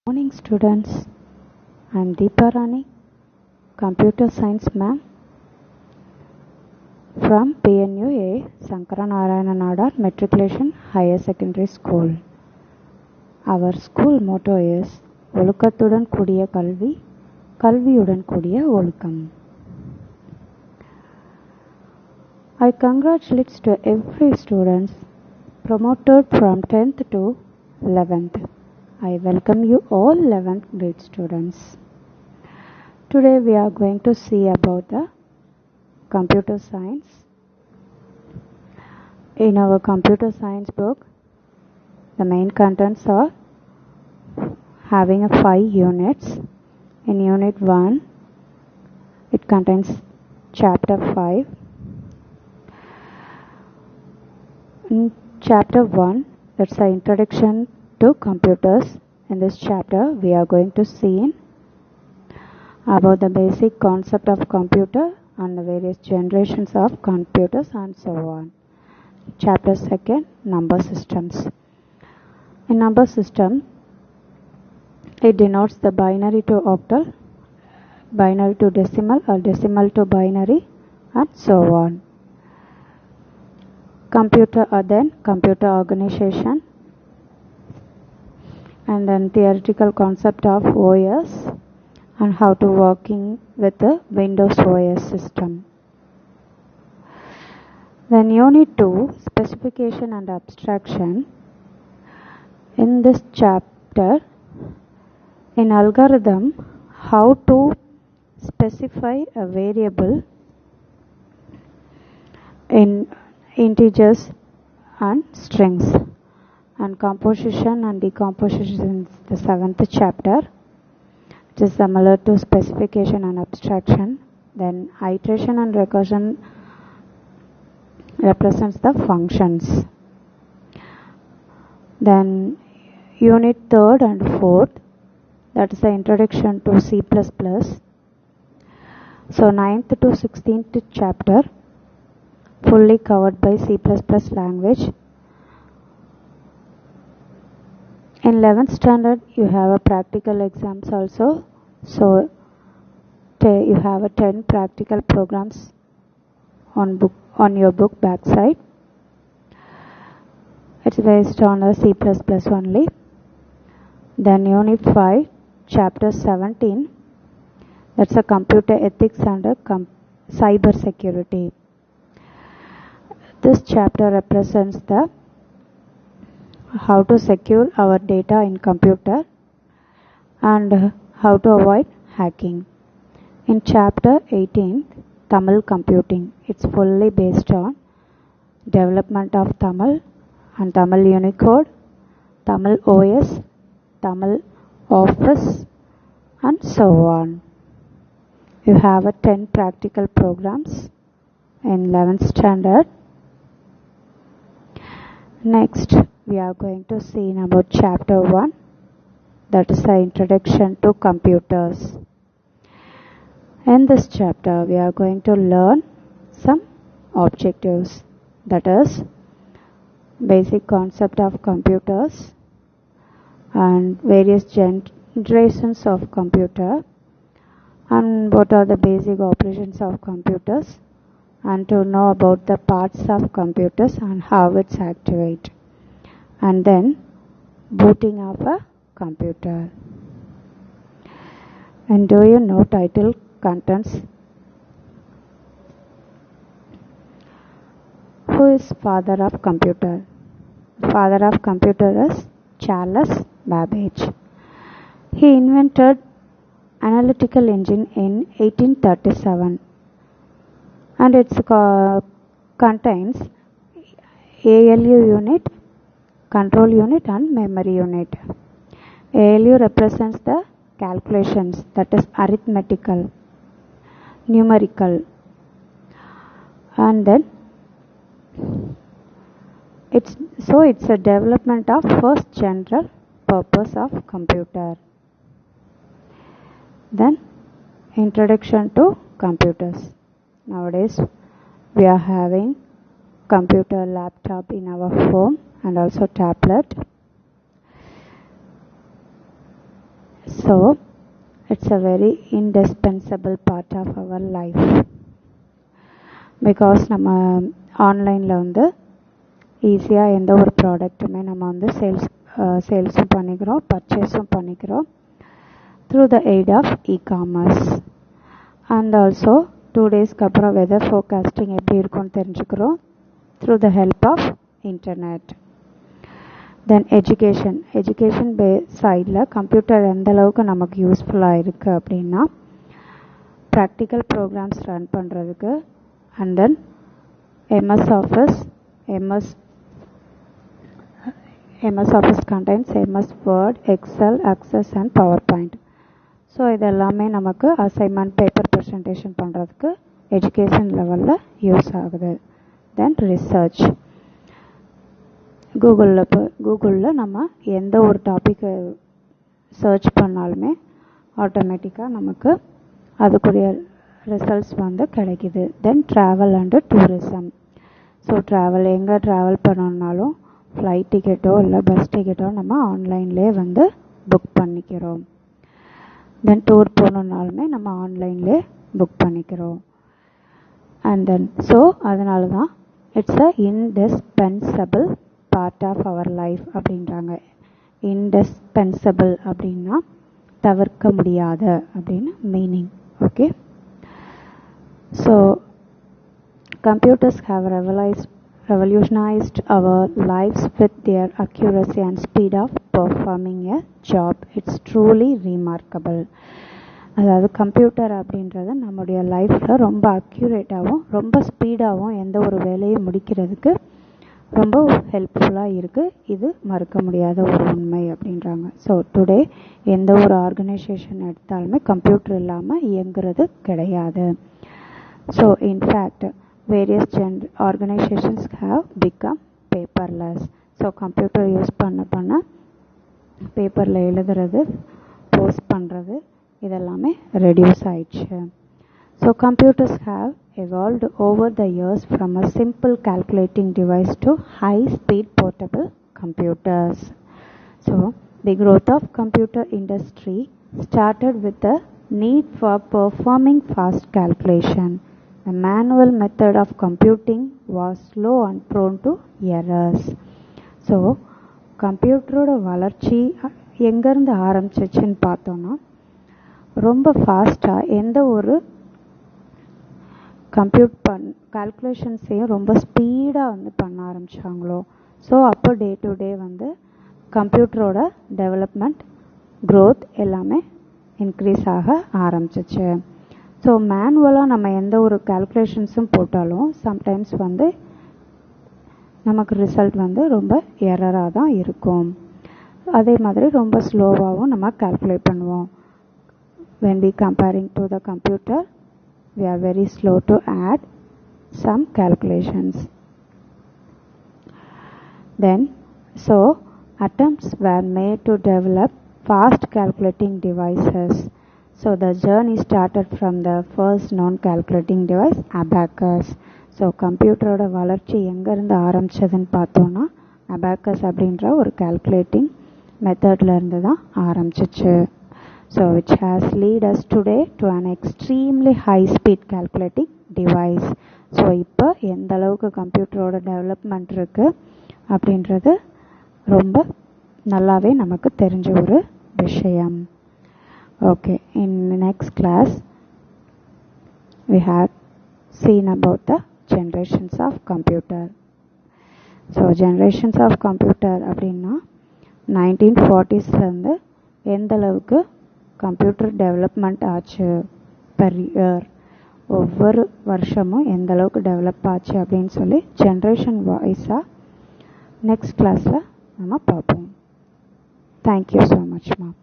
Morning students, I am Deepa Rani, Computer Science Ma'am from PNUA Sankaranarayana Nadar Matriculation Higher Secondary School. Our school motto is ஒழுக்கத்துடன் கூடிய கல்வி, கல்வியுடன் கூடிய ஒழுக்கம். I congratulate to every student promoted from 10th to 11th. I welcome you all 11th grade students. Today we are going to see about the computer science. In our computer science book, the main contents are having 5 units. In unit 1, it contains chapter 5. In chapter 1, that's the introduction to computers. In this chapter, we are going to see about the basic concept of computer and the various generations of computers and so on. Chapter 2, number systems. In number system, it denotes the binary to octal, binary to decimal, or decimal to binary, and so on. Computer organization, and then theoretical concept of OS and how to working with the Windows OS system. Then unit 2, specification and abstraction. In this chapter, in algorithm, how to specify a variable in integers and strings, and composition and decomposition is the 7th chapter. It is similar to specification and abstraction. Then iteration and recursion represents the functions. Then unit 3rd and 4th, that is the introduction to C++. So 9th to 16th chapter fully covered by C++ language. In 11th standard, you have a practical exams also. So you have a 10 practical programs on your book backside. It's based on a C++ only. Then unit 5, chapter 17, that's a computer ethics and cyber security. This chapter represents the how to secure our data in computer and how to avoid hacking. In chapter 18, Tamil computing, it's fully based on development of Tamil and Tamil Unicode, Tamil OS, Tamil Office, and so on. You have a 10 practical programs in 11th standard. Next, we are going to see about chapter 1, that is the introduction to computers. In this chapter, we are going to learn some objectives, that is basic concept of computers and various generations of computer, and what are the basic operations of computers, and to know about the parts of computers and how it's activate, and then booting of a computer. And do you know title contents? Who is father of computer? Father of computer is Charles Babbage. He invented analytical engine in 1837, and it contains ALU unit, control unit, and memory unit. ALU represents the calculations, that is arithmetical, numerical, and then it's a development of first general purpose of computer. Then introduction to computers. Nowadays we are having computer, laptop in our home and also tablet. So it's a very indispensable part of our life. Because நம்ம ஆன்லைனில் வந்து ஈஸியாக எந்த ஒரு ப்ராடக்ட்டுமே நம்ம வந்து சேல்ஸும் பண்ணிக்கிறோம், பர்ச்சேஸும் பண்ணிக்கிறோம் through the aid of e-commerce. And also 2 டேஸ்க்கு அப்புறம் வெதர் ஃபோர்காஸ்டிங் எப்படி இருக்கும்னு தெரிஞ்சுக்கிறோம் through the help of internet. Then education சைடில் கம்ப்யூட்டர் எந்த அளவுக்கு நமக்கு யூஸ்ஃபுல்லாக இருக்குது அப்படின்னா, ப்ராக்டிக்கல் ப்ரோக்ராம்ஸ் ரன் பண்ணுறதுக்கு, and then MS office contents MS word, excel, access and power point. So இதெல்லாமே நமக்கு அசைன்மெண்ட், பேப்பர் ப்ரெசன்டேஷன் பண்ணுறதுக்கு எஜுகேஷன் லெவலில் யூஸ் ஆகுது. தென் ரிசர்ச், கூகுளில் நம்ம எந்த ஒரு டாப்பிக்கை சர்ச் பண்ணாலுமே ஆட்டோமேட்டிக்காக நமக்கு அதுக்குரிய ரிசல்ட்ஸ் வந்து கிடைக்கிது. தென் ட்ராவல் அண்டு டூரிசம். ஸோ எங்கே ட்ராவல் பண்ணணுன்னாலும் ஃப்ளைட் டிக்கெட்டோ இல்லை பஸ் டிக்கெட்டோ நம்ம ஆன்லைன்லேயே வந்து புக் பண்ணிக்கிறோம். தென் டூர் போகணுன்னாலுமே நம்ம ஆன்லைன்லேயே புக் பண்ணிக்கிறோம். அண்ட் தென் ஸோ அதனால தான் it's a indispensable part of our life அப்படின்றாங்க. இன்டிஸ்பென்சபிள் அப்படின்னா தவிர்க்க முடியாத அப்படின்னு meaning. Okay, so computers have revolutionized our lives with their accuracy and speed of performing a job. It's truly remarkable. அதாவது computer அப்படின்றது நம்முடைய லைஃப்பில் ரொம்ப அக்யூரேட்டாகவும் ரொம்ப ஸ்பீடாகவும் எந்த ஒரு வேலையை முடிக்கிறதுக்கு ரொம்ப ஹெல்ப்ஃபுல்லாக இருக்குது. இது மறுக்க முடியாத ஒரு உண்மை அப்படின்றாங்க. ஸோ டுடே எந்த ஒரு ஆர்கனைசேஷன் எடுத்தாலுமே கம்ப்யூட்டர் இல்லாமல் இயங்குறது கிடையாது. So in fact various organizations have become paperless. So computer use பண்ண பேப்பரில் எழுதுறது, போஸ்ட் பண்ணுறது இதெல்லாமே ரெடியூஸ் ஆயிடுச்சு. So computers have evolved over the years from a simple calculating device to high-speed portable computers. So the growth of computer industry started with the need for performing fast calculation. The manual method of computing was slow and prone to errors. So கம்ப்யூட்டரோட வளர்ச்சி எங்கேருந்து ஆரம்பிச்சிச்சுன்னு பார்த்தோன்னா, ரொம்ப ஃபாஸ்ட்டாக எந்த ஒரு கால்குலேஷன்ஸையும் ரொம்ப ஸ்பீடாக வந்து பண்ண ஆரம்பித்தாங்களோ, ஸோ அப்போ டே டு டே வந்து கம்ப்யூட்டரோட டெவலப்மெண்ட், க்ரோத் எல்லாமே இன்க்ரீஸ் ஆக ஆரம்பிச்சிச்சு. ஸோ மேனுவலாக நம்ம எந்த ஒரு கால்குலேஷன்ஸும் போட்டாலும் சம்டைம்ஸ் வந்து நமக்கு ரிசல்ட் வந்து ரொம்ப எரராக தான் இருக்கும். அதே மாதிரி ரொம்ப ஸ்லோவாகவும் நம்ம கால்குலேட் பண்ணுவோம். when we comparing to the computer, we are very slow to add some calculations. Then so attempts were made to develop fast calculating devices. So the journey started from the first known calculating device, abacus. So கம்ப்யூட்டரோட வளர்ச்சி எங்கேருந்து ஆரம்பித்ததுன்னு பார்த்தோன்னா, abacus அப்படின்ற ஒரு calculating மெத்தட்லேருந்து தான் ஆரம்பிச்சிச்சு. So which has lead us today to an extremely high speed calculating device. So இப்போ எந்த அளவுக்கு கம்ப்யூட்டரோட டெவலப்மெண்ட் இருக்குது அப்படின்றது ரொம்ப நல்லாவே நமக்கு தெரிஞ்ச ஒரு விஷயம். Okay, in the next class we have seen about the generations of computer. So generations of computer அப்படின்னா 1940s வந்து எந்த அளவுக்கு கம்ப்யூட்டர் டெவலப்மெண்ட் ஆச்சு per year, ஒவ்வொரு வருஷமும் எந்த அளவுக்கு டெவலப் ஆச்சு அப்படின்னு சொல்லி ஜென்ரேஷன் வைஸாக நெக்ஸ்ட் கிளாஸில் நம்ம பார்ப்போம். Thank you so much ma'am.